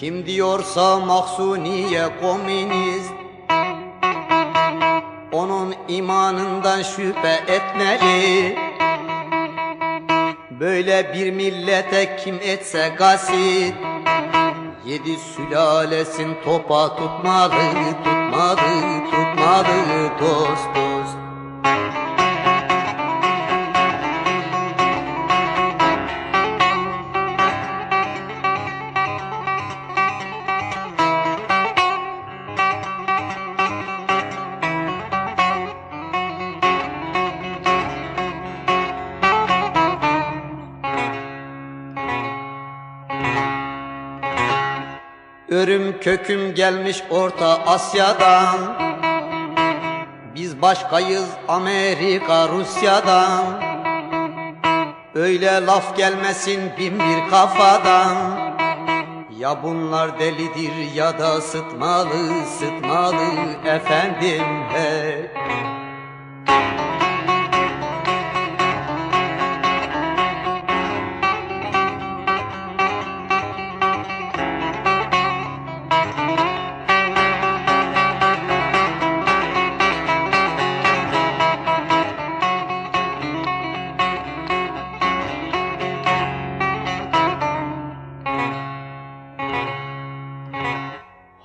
Kim diyorsa Mahsuniye komünist, onun imanından şüphe etmeli. Böyle bir millete kim etse gasit, 7 sülalesin topa tutmalı, tutmalı, tutmalı dost dost. Örüm köküm gelmiş Orta Asya'dan, biz başkayız Amerika Rusya'dan. Öyle laf gelmesin bin bir kafadan, ya bunlar delidir ya da sıtmalı, sıtmalı efendim hey.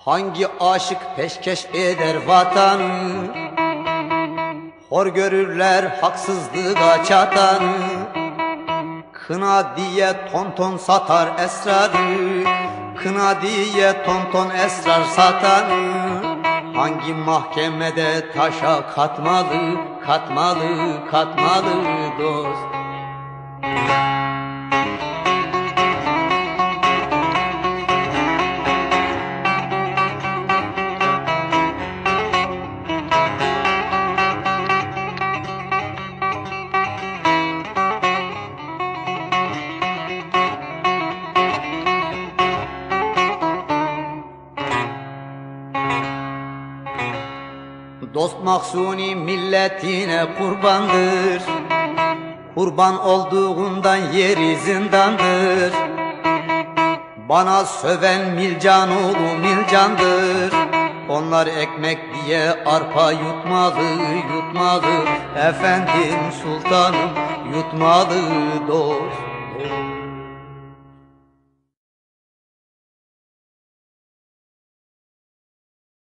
Hangi aşık peşkeş eder vatanı, hor görürler haksızlığa çatanı. Kına diye ton ton satar esrarı, kına diye ton ton esrar satanı. Hangi mahkemede taşa katmalı, katmalı, katmalı dost. Dost Mahsuni milletine kurbandır, kurban olduğundan yeri zindandır. Bana söven Milcan oğlu Milcan'dır, onlar ekmek diye arpa yutmalı, yutmalı efendim sultanım, yutmalı dost.